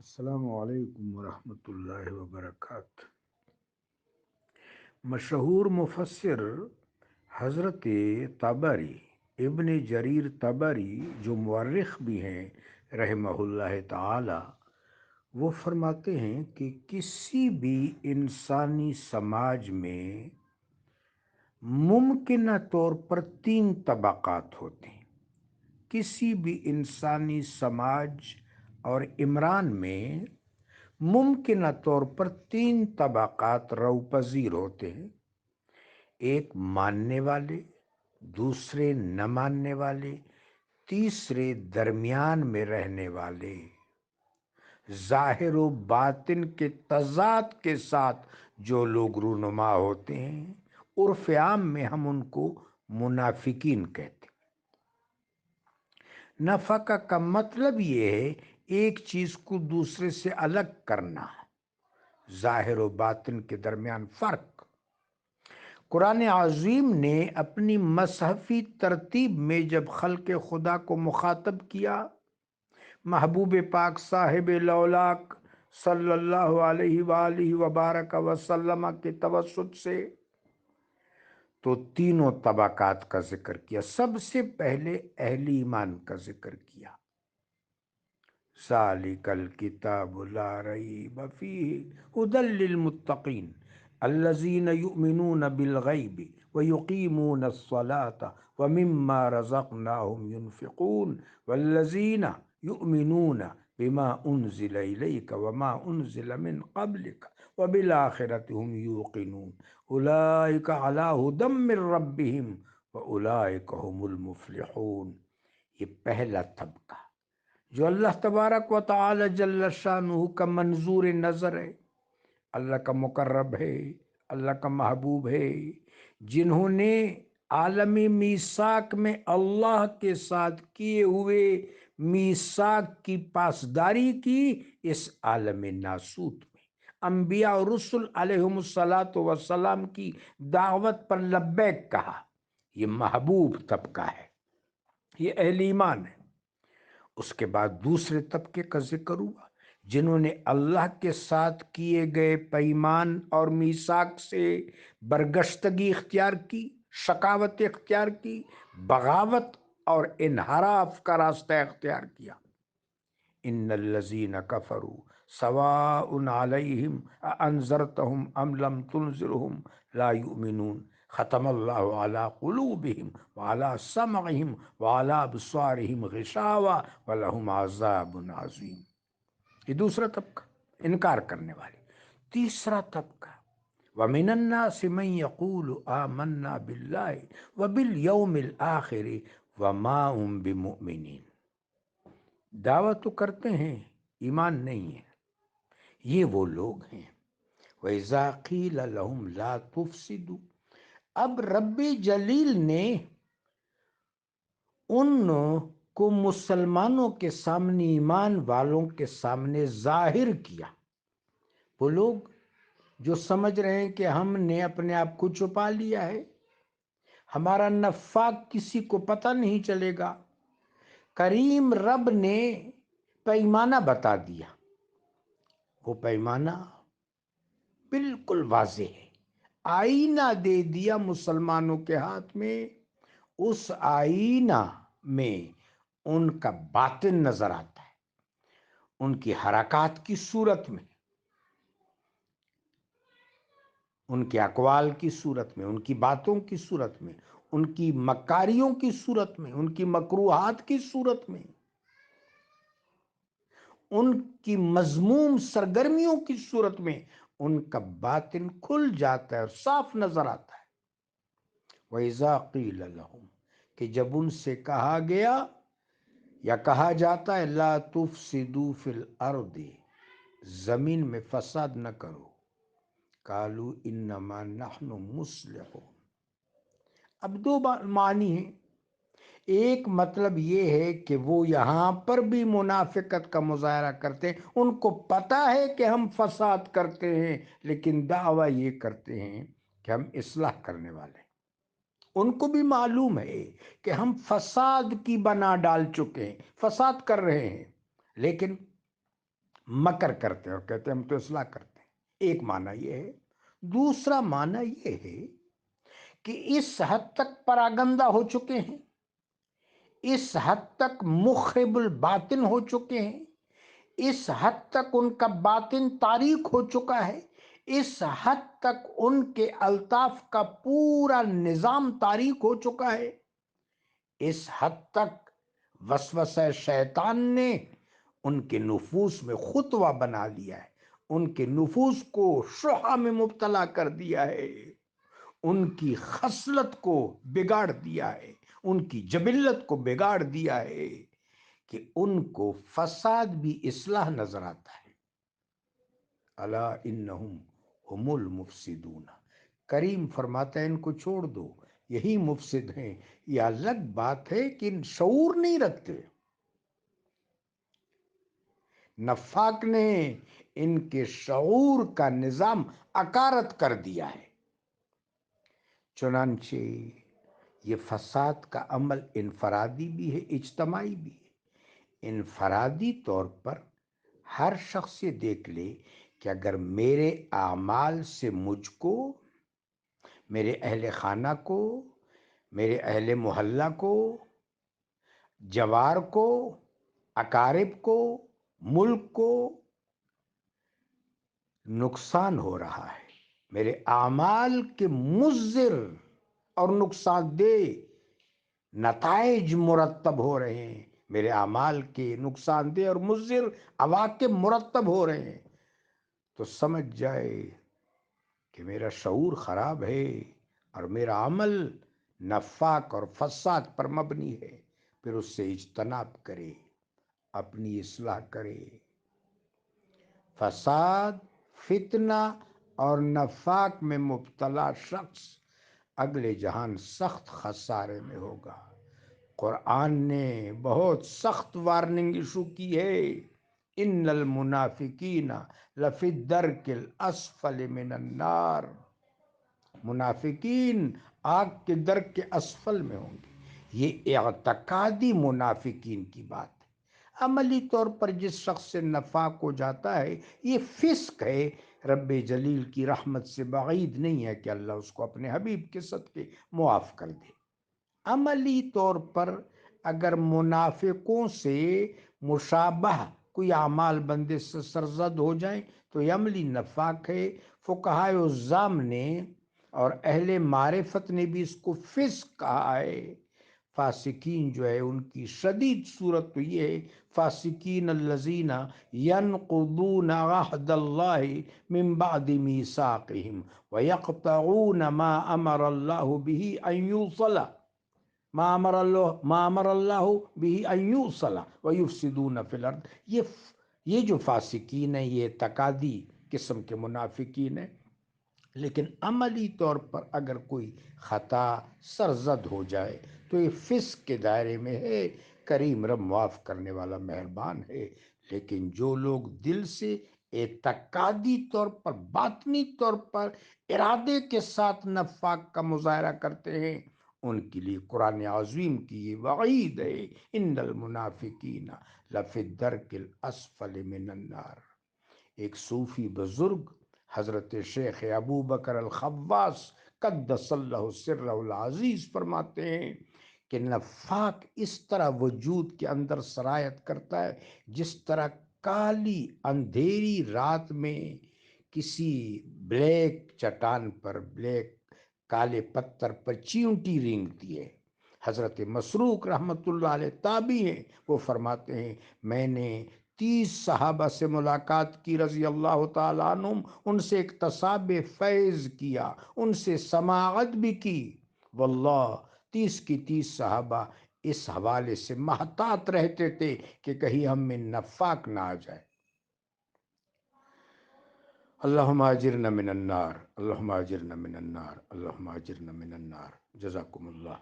السلام علیکم ورحمۃ اللہ وبرکاتہ۔ مشہور مفسر حضرت طبری، ابن جریر طبری، جو مورخ بھی ہیں رحمہ اللہ تعالی، وہ فرماتے ہیں کہ کسی بھی انسانی سماج میں ممکنہ طور پر تین طبقات ہوتے ہیں۔ کسی بھی انسانی سماج اور عمران میں ممکنہ طور پر تین طبقات روپذیر ہوتے ہیں: ایک ماننے والے، دوسرے نہ ماننے والے، تیسرے درمیان میں رہنے والے۔ ظاہر و باطن کے تضاد کے ساتھ جو لوگ رونما ہوتے ہیں، عرف عام میں ہم ان کو منافقین کہتے ہیں۔ نفقہ کا مطلب یہ ہے ایک چیز کو دوسرے سے الگ کرنا، ظاہر و باطن کے درمیان فرق۔ قرآن عظیم نے اپنی مصحفی ترتیب میں جب خلق خدا کو مخاطب کیا، محبوب پاک صاحب لولاک صلی اللہ علیہ وآلہ وبارک وسلم کے توسط سے، تو تینوں طبقات کا ذکر کیا۔ سب سے پہلے اہل ایمان کا ذکر کیا، ذالک الکتاب لا ریب فیہ ھدی للمتقین الذین یؤمنون بالغیب ویقیمون الصلاة ومما رزقناہم ینفقون والذین یؤمنون بما انزل الیک وما انزل من قبلک وبالآخرۃ ھم یوقنون اولئک علی ھدی من ربہم واولئک ھم المفلحون۔ یہ پہلا طبقہ جو اللہ تبارک و تعالی جل شانہ کا منظور نظر ہے، اللہ کا مقرب ہے، اللہ کا محبوب ہے، جنہوں نے عالم میثاق میں اللہ کے ساتھ کیے ہوئے میثاق کی پاسداری کی، اس عالم ناسوت میں انبیاء اور رسل علیہم السلام کی دعوت پر لبیک کہا۔ یہ محبوب طبقہ ہے، یہ اہل ایمان ہے۔ اس کے بعد دوسرے طبقے کا ذکر ہوا، جنہوں نے اللہ کے ساتھ کیے گئے پیمان اور میثاق سے برگشتگی اختیار کی، شقاوت اختیار کی، بغاوت اور انحراف کا راستہ اختیار کیا۔ ان الذین کفروا سواء علیہم اانذرتہم ام لم تنذرہم لا یؤمنون ختم اللہ علی قلوبہم وعلی سمعہم وعلی ابصارہم غشاوہ ولہم عذاب عظیم۔ یہ دوسرا طبقہ، انکار کرنے والے۔ تیسرا طبقہ، وَمِنَ النَّاسِ مَن يَقُولُ آمَنَّا بِاللَّهِ وَبِالْيَوْمِ الْآخِرِ وَمَا هُم بِمُؤْمِنِينَ۔ دعویٰ تو کرتے ہیں، ایمان نہیں ہے۔ یہ وہ لوگ ہیں، وَإِذَا قِيلَ لَهُمْ لَا تُفْسِدُوا۔ اب رب جلیل نے ان کو مسلمانوں کے سامنے، ایمان والوں کے سامنے ظاہر کیا۔ وہ لوگ جو سمجھ رہے ہیں کہ ہم نے اپنے آپ کو چھپا لیا ہے، ہمارا نفاق کسی کو پتہ نہیں چلے گا، کریم رب نے پیمانہ بتا دیا۔ وہ پیمانہ بالکل واضح ہے، آئینہ دے دیا مسلمانوں کے ہاتھ میں۔ اس آئینہ میں ان کا باطن نظر آتا ہے، ان کی حرکات کی صورت میں، ان کے اقوال کی صورت میں، ان کی باتوں کی صورت میں، ان کی مکاریوں کی صورت میں، ان کی مکروہات کی صورت میں، ان کی مذموم سرگرمیوں کی صورت میں ان کا باطن کھل جاتا ہے اور صاف نظر آتا ہے۔ وَإِذَا قِيلَ لَهُمْ، کہ جب ان سے کہا گیا یا کہا جاتا ہے، لا تفسدوا فی الارض، زمین میں فساد نہ کرو، قالوا انما نحن مصلحون۔ اب دو معنی ہیں۔ ایک مطلب یہ ہے کہ وہ یہاں پر بھی منافقت کا مظاہرہ کرتے ہیں، ان کو پتہ ہے کہ ہم فساد کرتے ہیں، لیکن دعویٰ یہ کرتے ہیں کہ ہم اصلاح کرنے والے ہیں۔ ان کو بھی معلوم ہے کہ ہم فساد کی بنا ڈال چکے ہیں، فساد کر رہے ہیں، لیکن مکر کرتے ہیں اور کہتے ہیں ہم تو اصلاح کرتے ہیں. ایک معنی یہ ہے. دوسرا معنی یہ ہے کہ اس حد تک پراگندہ ہو چکے ہیں، اس حد تک مخرب الباطن ہو چکے ہیں، اس حد تک ان کا باطن تاریک ہو چکا ہے، اس حد تک ان کے الطاف کا پورا نظام تاریک ہو چکا ہے، اس حد تک وسوسہ شیطان نے ان کے نفوس میں خطوہ بنا لیا ہے، ان کے نفوس کو شبہ میں مبتلا کر دیا ہے، ان کی خصلت کو بگاڑ دیا ہے، ان کی جبلت کو بگاڑ دیا ہے کہ ان کو فساد بھی اصلاح نظر آتا ہے. الا انہم ہم المفسدون. کریم فرماتا ہے ان کو چھوڑ دو، یہی مفسد ہیں. یہ الگ بات ہے کہ ان شعور نہیں رکھتے. نفاق نے ان کے شعور کا نظام اکارت کر دیا ہے. چنانچہ یہ فساد کا عمل انفرادی بھی ہے، اجتماعی بھی ہے. انفرادی طور پر ہر شخص یہ دیکھ لے کہ اگر میرے اعمال سے مجھ کو، میرے اہل خانہ کو، میرے اہل محلہ کو، جوار کو، اقارب کو، ملک کو نقصان ہو رہا ہے، میرے اعمال کے مضر اور نقصان دہ نتائج مرتب ہو رہے ہیں، میرے اعمال کے نقصان دہ اور مضر عواقب مرتب ہو رہے ہیں، تو سمجھ جائے کہ میرا شعور خراب ہے اور میرا عمل نفاق اور فساد پر مبنی ہے. پھر اس سے اجتناب کرے، اپنی اصلاح کرے. فساد، فتنہ اور نفاق میں مبتلا شخص اگلے جہان سخت خسارے میں ہوگا. قرآن نے بہت سخت وارننگ ایشو کی ہے. ان المنافقین لفی الدرک الاسفل من النار. منافقین آگ کے درک کے اسفل میں ہوں گے. یہ اعتقادی منافقین کی بات ہے. عملی طور پر جس شخص سے نفاق ہو جاتا ہے یہ فسق ہے. رب جلیل کی رحمت سے بعید نہیں ہے کہ اللہ اس کو اپنے حبیب کے صدقے معاف کر دے. عملی طور پر اگر منافقوں سے مشابہ کوئی اعمال بندے سے سرزد ہو جائیں تو یہ عملی نفاق ہے. فقہائے عظام نے اور اہل معرفت نے بھی اس کو فسق کہا ہے. فاسقین جو ہے ان کی شدید صورت تو یہ ہے، فاسقین الذین ینقضون عہد اللہ من بعد میثاقہم ویقطعون ما امر اللہ به ان یوصل ما امر اللہ به ان یوصل ویفسدون فی الارض. یہ جو فاسقین ہیں یہ اعتقادی قسم کے منافقین ہیں. لیکن عملی طور پر اگر کوئی خطا سرزد ہو جائے تو یہ فسق کے دائرے میں ہے. کریم رب معاف کرنے والا مہربان ہے. لیکن جو لوگ دل سے اعتقادی طور پر، باطنی طور پر ارادے کے ساتھ نفاق کا مظاہرہ کرتے ہیں ان کے لیے قرآن عظیم کی یہ وعید ہے. ان المنافقین لفی الدرک الاسفل من النار. ایک صوفی بزرگ حضرت شیخ ابو بکر الخواص قدس اللہ سرہ العزیز فرماتے ہیں کہ نفاق اس طرح وجود کے اندر سرایت کرتا ہے جس طرح کالی اندھیری رات میں کسی بلیک چٹان پر، بلیک کالے پتھر پر چیونٹی رینگتی ہے. حضرت مسروق رحمت اللہ علیہ تابعی ہیں، وہ فرماتے ہیں میں نے 30 صحابہ سے ملاقات کی رضی اللہ تعالیٰ عنہم، ان سے اکتساب فیض کیا، ان سے سماعت بھی کی. واللہ 30 کی 30 صحابہ اس حوالے سے محتاط رہتے تھے کہ کہیں ہم میں نفاق نہ آ جائے. اللہم اجرنا من النار، اللہم اجرنا من النار، اللہم اجرنا من النار. جزاکم اللہ.